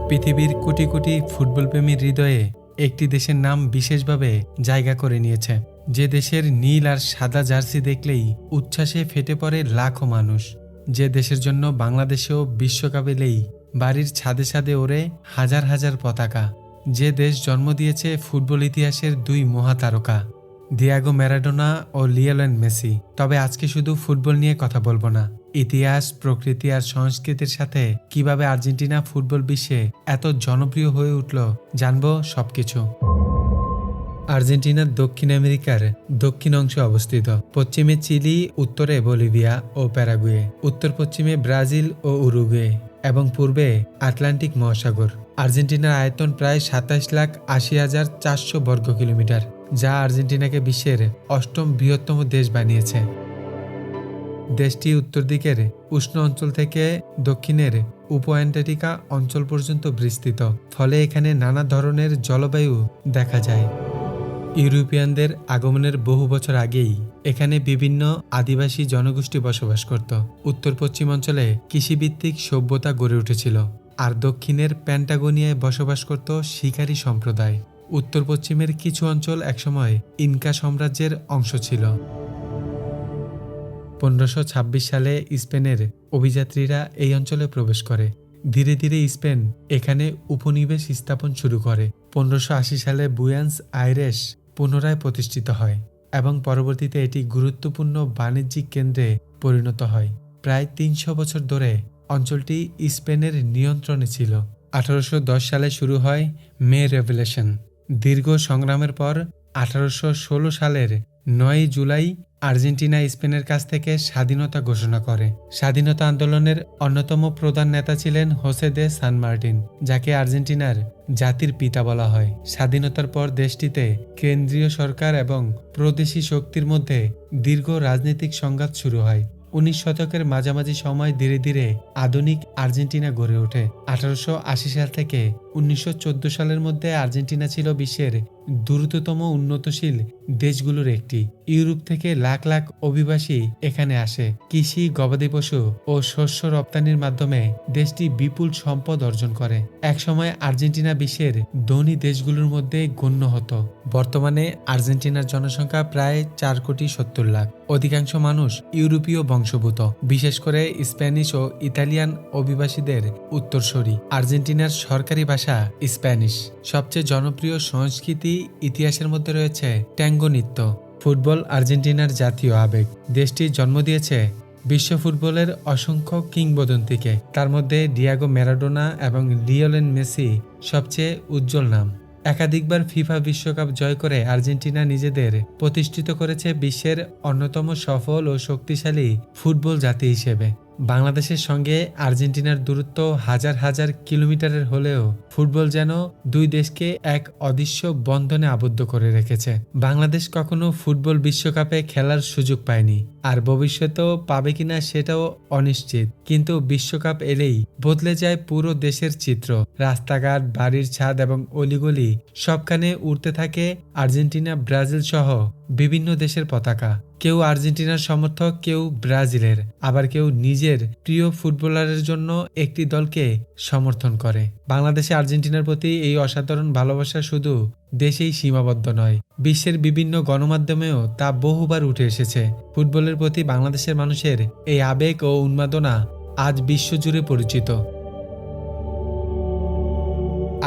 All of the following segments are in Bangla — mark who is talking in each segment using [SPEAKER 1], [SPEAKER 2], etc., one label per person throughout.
[SPEAKER 1] পৃথিবীর কোটি কোটি ফুটবলপ্রেমীর হৃদয়ে একটি দেশের নাম বিশেষভাবে জায়গা করে নিয়েছে, যে দেশের নীল আর সাদা জার্সি দেখলেই উচ্ছ্বাসে ফেটে পড়ে লাখো মানুষ, যে দেশের জন্য বাংলাদেশেও বিশ্বকাপ এলেই বাড়ির ছাদে ছাদে ওড়ে হাজার হাজার পতাকা, যে দেশ জন্ম দিয়েছে ফুটবল ইতিহাসের দুই মহাতারকা দিয়াগো ম্যারাডোনা ও লিওনেল মেসি। তবে আজকে শুধু ফুটবল নিয়ে কথা বলবো না, ইতিহাস, প্রকৃতি আর সংস্কৃতির সাথে কিভাবে আর্জেন্টিনা ফুটবল বিশ্বে এত জনপ্রিয় হয়ে উঠল জানবো সবকিছু। আর্জেন্টিনা দক্ষিণ আমেরিকার দক্ষিণ অংশে অবস্থিত। পশ্চিমে চিলি, উত্তরে বলিভিয়া ও প্যারাগুয়ে, উত্তর পশ্চিমে ব্রাজিল ও উরুগুয়ে এবং পূর্বে আটলান্টিক মহাসাগর। আর্জেন্টিনার আয়তন প্রায় 27,80,400 বর্গ কিলোমিটার, যা আর্জেন্টিনাকে বিশ্বের অষ্টম বৃহত্তম দেশ বানিয়েছে। দেশটি উত্তর দিকের উষ্ণ অঞ্চল থেকে দক্ষিণের উপ অ্যান্টার্কটিকা অঞ্চল পর্যন্ত বিস্তৃত, ফলে এখানে নানা ধরনের জলবায়ু দেখা যায়। ইউরোপিয়ানদের আগমনের বহু বছর আগেই এখানে বিভিন্ন আদিবাসী জনগোষ্ঠী বসবাস করত। উত্তর পশ্চিম অঞ্চলে কৃষিভিত্তিক সভ্যতা গড়ে উঠেছিল, আর দক্ষিণের প্যান্টাগোনিয়ায় বসবাস করত শিকারী সম্প্রদায়। উত্তর পশ্চিমের কিছু অঞ্চল একসময় ইনকা সাম্রাজ্যের অংশ ছিল। 1526 সালে স্পেনের অভিযাত্রীরা এই অঞ্চলে প্রবেশ করে। ধীরে ধীরে স্পেন এখানে উপনিবেশ স্থাপন শুরু করে। 1580 সালে বুয়েনস আইরেস পুনরায় প্রতিষ্ঠিত হয় এবং পরবর্তীতে এটি গুরুত্বপূর্ণ বাণিজ্যিক কেন্দ্রে পরিণত হয়। প্রায় 300 বছর ধরে অঞ্চলটি স্পেনের নিয়ন্ত্রণে ছিল। 1810 সালে শুরু হয় মে রেভলিউশন। দীর্ঘ সংগ্রামের পর 1816 সালের 9 জুলাই আর্জেন্টিনা স্পেনের কাছ থেকে স্বাধীনতা ঘোষণা করে। স্বাধীনতা আন্দোলনের অন্যতম প্রধান নেতা ছিলেন হোসে দে সান মার্টিন, যাকে আর্জেন্টিনার জাতির পিতা বলা হয়। স্বাধীনতার পর দেশটিতে কেন্দ্রীয় সরকার এবং প্রদেশী শক্তির মধ্যে দীর্ঘ রাজনৈতিক সংঘাত শুরু হয়। 19 শতকের মাঝামাঝি সময় ধীরে ধীরে আধুনিক আর্জেন্টিনা গড়ে ওঠে। 1880 সাল থেকে 1914 সালের মধ্যে আর্জেন্টিনা ছিল বিশ্বের দ্রুততম উন্নতশীল দেশগুলোর একটি। ইউরোপ থেকে লাখ লাখ অভিবাসী এখানে আসে। কৃষি, গবাদি পশু ও শস্য রপ্তানির মাধ্যমে দেশটি বিপুল সম্পদ অর্জন করে। একসময় আর্জেন্টিনা বিশ্বের ধনী দেশগুলোর মধ্যে গণ্য হতো। বর্তমানে আর্জেন্টিনার জনসংখ্যা প্রায় 4,70,00,000। অধিকাংশ মানুষ ইউরোপীয় বংশোদ্ভূত, বিশেষ করে স্প্যানিশ ও ইতালিয়ান অভিবাসীদের উত্তরসূরি। আর্জেন্টিনার সরকারি ভাষা স্প্যানিশ। সবচেয়ে জনপ্রিয় সংস্কৃতি ইতিহাসের মধ্যে রয়েছে ট্যাঙ্গো নৃত্য। ফুটবল আর্জেন্টিনার জাতীয় আবেগ। দেশটি জন্ম দিয়েছে বিশ্ব ফুটবলের অসংখ্য কিংবদন্তিকে। তার মধ্যে ডিয়াগো ম্যারাডোনা এবং লিওনেল মেসি সবচেয়ে উজ্জ্বল নাম। একাধিকবার ফিফা বিশ্বকাপ জয় করে আর্জেন্টিনা নিজেদের প্রতিষ্ঠিত করেছে বিশ্বের অন্যতম সফল ও শক্তিশালী ফুটবল জাতি হিসেবে। বাংলাদেশের সঙ্গে আর্জেন্টিনার দূরত্ব হাজার হাজার কিলোমিটারের হলেও ফুটবল যেন দুই দেশকে এক অদৃশ্য বন্ধনে আবদ্ধ করে রেখেছে। বাংলাদেশ কখনো ফুটবল বিশ্বকাপে খেলার সুযোগ পায়নি, আর ভবিষ্যতেও পাবে কিনা সেটাও অনিশ্চিত। কিন্তু বিশ্বকাপ এলেই বদলে যায় পুরো দেশের চিত্র। রাস্তাঘাট, বাড়ির ছাদ এবং অলিগলি সবখানে উড়তে থাকে আর্জেন্টিনা, ব্রাজিল সহ বিভিন্ন দেশের পতাকা। কেউ আর্জেন্টিনার সমর্থক, কেউ ব্রাজিলের, আবার কেউ নিজের প্রিয় ফুটবলারের জন্য একটি দলকে সমর্থন করে। বাংলাদেশে আর্জেন্টিনার প্রতি এই অসাধারণ ভালোবাসা শুধু দেশেই সীমাবদ্ধ নয়, বিশ্বের বিভিন্ন গণমাধ্যমেও তা বহুবার উঠে এসেছে। ফুটবলের প্রতি বাংলাদেশের মানুষের এই আবেগ ও উন্মাদনা আজ বিশ্বজুড়ে পরিচিত।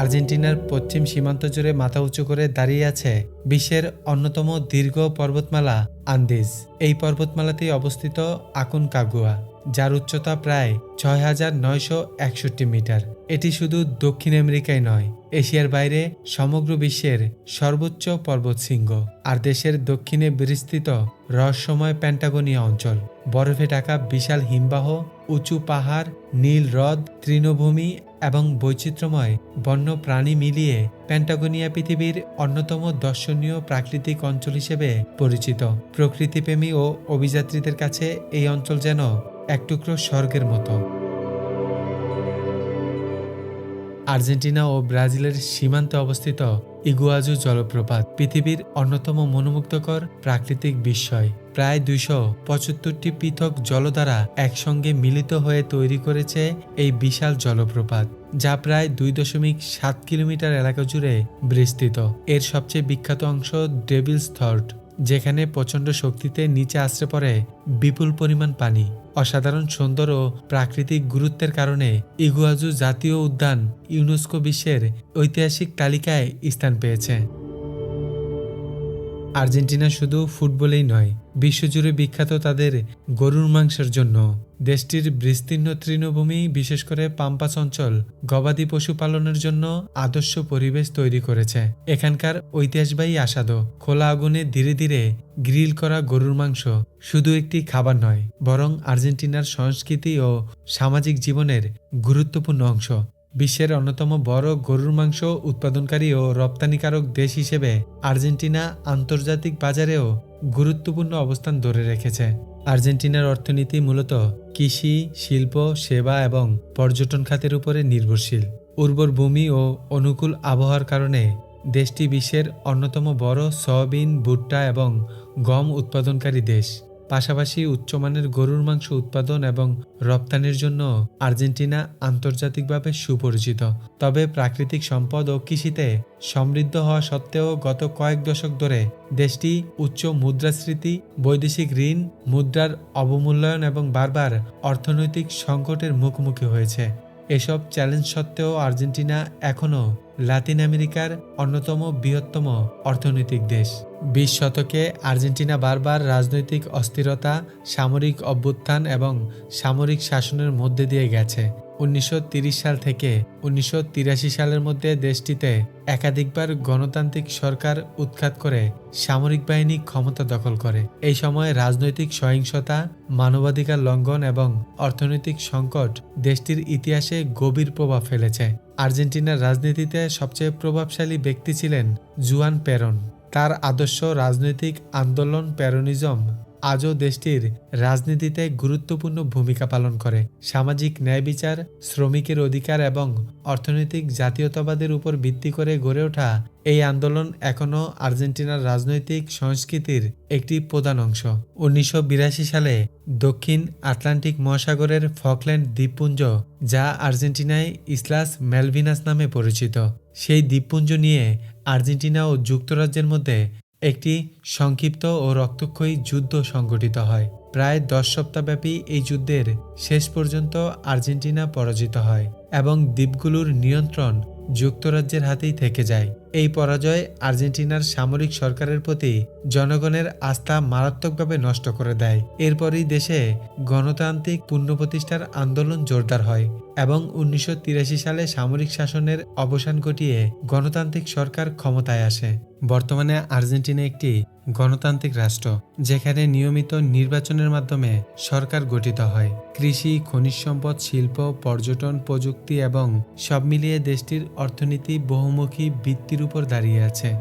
[SPEAKER 1] আর্জেন্টিনার পশ্চিম সীমান্ত জুড়ে মাথা উঁচু করে দাঁড়িয়ে আছে বিশ্বের অন্যতম দীর্ঘ পর্বতমালা আন্দিজ। এই পর্বতমালাতেই অবস্থিত আকনকাগুয়া, যার উচ্চতা প্রায় 6,961 মিটার। এটি শুধু দক্ষিণ আমেরিকায় নয়, এশিয়ার বাইরে সমগ্র বিশ্বের সর্বোচ্চ পর্বতশৃঙ্গ। আর দেশের দক্ষিণে বিস্তৃত রহস্যময় প্যান্টাগোনিয়া অঞ্চল। বরফে ঢাকা বিশাল হিমবাহ, উঁচু পাহাড়, নীল হ্রদ, তৃণভূমি এবং বৈচিত্র্যময় বন্য প্রাণী মিলিয়ে প্যান্টাগোনিয়া পৃথিবীর অন্যতম দর্শনীয় প্রাকৃতিক অঞ্চল হিসেবে পরিচিত। প্রকৃতিপ্রেমী ও অভিযাত্রীদের কাছে এই অঞ্চল যেন এক টুকরো স্বর্গের মতো। আর্জেন্টিনা ও ব্রাজিলের সীমান্তে অবস্থিত ইগুয়াজু জলপ্রপাত পৃথিবীর অন্যতম মনোমুগ্ধকর প্রাকৃতিক বিস্ময়। প্রায় 275টি পৃথক জলধারা একসঙ্গে মিলিত হয়ে তৈরি করেছে এই বিশাল জলপ্রপাত, যা প্রায় 2.7 কিলোমিটার এলাকা জুড়ে বিস্তৃত। এর সবচেয়ে বিখ্যাত অংশ ডেভিলস থ্রোট, যেখানে প্রচণ্ড শক্তিতে নিচে আশ্রে পড়ে বিপুল পরিমাণ পানি। অসাধারণ সুন্দর ও প্রাকৃতিক গুরুত্বের কারণে ইগুয়াজু জাতীয় উদ্যান ইউনেস্কো বিশ্বের ঐতিহাসিক তালিকায় স্থান পেয়েছে। আর্জেন্টিনা শুধু ফুটবলেই নয়, বিশ্বজুড়ে বিখ্যাত তাদের গরুর মাংসের জন্য। দেশটির বিস্তীর্ণ তৃণভূমি, বিশেষ করে পাম্পাস অঞ্চল, গবাদি পশু পালনের জন্য আদর্শ পরিবেশ তৈরি করেছে। এখানকার ঐতিহ্যবাহী আস্বাদু খোলা আগুনে ধীরে ধীরে গ্রিল করা গরুর মাংস শুধু একটি খাবার নয়, বরং আর্জেন্টিনার সংস্কৃতি ও সামাজিক জীবনের গুরুত্বপূর্ণ অংশ। বিশ্বের অন্যতম বড় গরুর মাংস উৎপাদনকারী ও রপ্তানিকারক দেশ হিসেবে আর্জেন্টিনা আন্তর্জাতিক বাজারেও গুরুত্বপূর্ণ অবস্থান ধরে রেখেছে। আর্জেন্টিনার অর্থনীতি মূলত কৃষি, শিল্প, সেবা এবং পর্যটন খাতের উপরে নির্ভরশীল। উর্বর ভূমি ও অনুকূল আবহাওয়ার কারণে দেশটি বিশ্বের অন্যতম বড় সয়াবিন, ভুট্টা এবং গম উৎপাদনকারী দেশ। পাশাপাশি উচ্চমানের গরুর মাংস উৎপাদন এবং রপ্তানির জন্য আর্জেন্টিনা আন্তর্জাতিকভাবে সুপরিচিত। তবে প্রাকৃতিক সম্পদ ও কৃষিতে সমৃদ্ধ হওয়া সত্ত্বেও গত কয়েক দশক ধরে দেশটি উচ্চ মুদ্রাস্ফীতি, বৈদেশিক ঋণ, মুদ্রার অবমূল্যায়ন এবং বারবার অর্থনৈতিক সংকটের মুখোমুখি হয়েছে। এসব চ্যালেঞ্জ সত্ত্বেও আর্জেন্টিনা এখনও লাতিন আমেরিকার অন্যতম বৃহত্তম অর্থনৈতিক দেশ। 20 শতকে আর্জেন্টিনা বারবার রাজনৈতিক অস্থিরতা, সামরিক অভ্যুত্থান এবং সামরিক শাসনের মধ্যে দিয়ে গেছে। 1930 সাল থেকে 1983 সালের মধ্যে দেশটিতে একাধিকবার গণতান্ত্রিক সরকার উৎখাত করে সামরিক বাহিনী ক্ষমতা দখল করে। এই সময়ে রাজনৈতিক সহিংসতা, মানবাধিকার লঙ্ঘন এবং অর্থনৈতিক সংকট দেশটির ইতিহাসে গভীর প্রভাব ফেলেছে। আর্জেন্টিনার রাজনীতিতে সবচেয়ে প্রভাবশালী ব্যক্তি ছিলেন জুয়ান পেরন। তার আদর্শ রাজনৈতিক আন্দোলন পেরোনিজম আজও দেশটির রাজনীতিতে গুরুত্বপূর্ণ ভূমিকা পালন করে। সামাজিক ন্যায় বিচার, শ্রমিকের অধিকার এবং অর্থনৈতিক জাতীয়তাবাদের উপর ভিত্তি করে গড়ে ওঠা এই আন্দোলন এখনও আর্জেন্টিনার রাজনৈতিক সংস্কৃতির একটি প্রধান অংশ। 1982 সালে দক্ষিণ আটলান্টিক মহাসাগরের ফকল্যান্ড দ্বীপপুঞ্জ, যা আর্জেন্টিনায় ইসলাস ম্যালভিনাস নামে পরিচিত, সেই দ্বীপপুঞ্জ নিয়ে আর্জেন্টিনা ও যুক্তরাজ্যের মধ্যে একটি সংক্ষিপ্ত ও রক্তক্ষয়ী যুদ্ধ সংঘটিত হয়। প্রায় 10 সপ্তাহব্যাপী এই যুদ্ধের শেষ পর্যন্ত আর্জেন্টিনা পরাজিত হয় এবং দ্বীপগুলোর নিয়ন্ত্রণ যুক্তরাজ্যের হাতেই থেকে যায়। এই পরাজয় আর্জেন্টিনার সামরিক সরকারের প্রতি জনগণের আস্থা মারাত্মকভাবে নষ্ট করে দেয়। এরপরই দেশে গণতান্ত্রিক পুনঃপ্রতিষ্ঠার আন্দোলন জোরদার হয় এবং 1983 সালে সামরিক শাসনের অবসান ঘটিয়ে গণতান্ত্রিক সরকার ক্ষমতায় আসে। বর্তমানে আর্জেন্টিনা একটি গণতান্ত্রিক রাষ্ট্র, যেখানে নিয়মিত নির্বাচনের মাধ্যমে সরকার গঠিত হয়। কৃষি, খনিজ সম্পদ, শিল্প, পর্যটন, প্রযুক্তি এবং সব মিলিয়ে দেশটির অর্থনীতি বহুমুখী ভিত্তির উপর দাঁড়িয়ে আছে।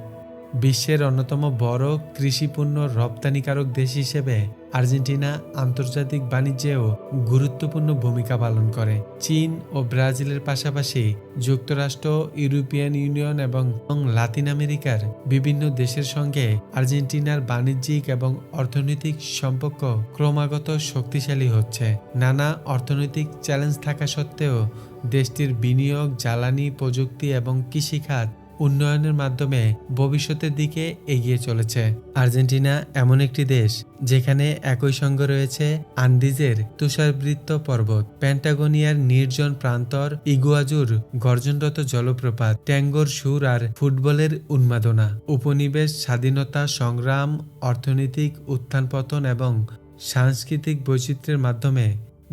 [SPEAKER 1] বিশ্বের অন্যতম বড় কৃষিপণ্য রপ্তানিকারক দেশ হিসেবে আর্জেন্টিনা আন্তর্জাতিক বাণিজ্যেও গুরুত্বপূর্ণ ভূমিকা পালন করে। চীন ও ব্রাজিলের পাশাপাশি যুক্তরাষ্ট্র, ইউরোপিয়ান ইউনিয়ন এবং লাতিন আমেরিকার বিভিন্ন দেশের সঙ্গে আর্জেন্টিনার বাণিজ্যিক এবং অর্থনৈতিক সম্পর্ক ক্রমাগত শক্তিশালী হচ্ছে। নানা অর্থনৈতিক চ্যালেঞ্জ থাকা সত্ত্বেও দেশটির বিনিয়োগ, জ্বালানি, প্রযুক্তি এবং কৃষিখাত উন্নয়নের মাধ্যমে ভবিষ্যতের দিকে এগিয়ে চলেছে। আর্জেন্টিনা এমন একটি দেশ যেখানে একই সঙ্গে রয়েছে আন্দিজের তুষারবৃত্ত পর্বত, প্যান্টাগোনিয়ার নির্জন প্রান্তর, ইগুয়াজুর গর্জনরত জলপ্রপাত, ট্যাঙ্গোর সুর আর ফুটবলের উন্মাদনা। উপনিবেশ, স্বাধীনতা সংগ্রাম, অর্থনৈতিক উত্থান পতন এবং সাংস্কৃতিক বৈচিত্র্যের মাধ্যমে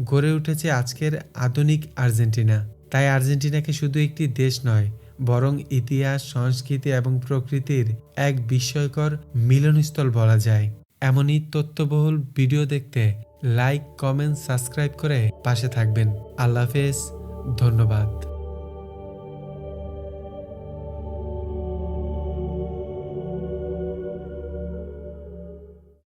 [SPEAKER 1] গড়ে উঠেছে আজকের আধুনিক আর্জেন্টিনা। তাই আর্জেন্টিনাকে শুধু একটি দেশ নয়, বরং ইতিহাস, সংস্কৃতি এবং প্রকৃতির এক বিস্ময়কর মিলনস্থল বলা যায়। এমনই তথ্যবহুল ভিডিও দেখতে লাইক, কমেন্ট, সাবস্ক্রাইব করে পাশে থাকবেন। আল্লাহ হাফেজ, ধন্যবাদ।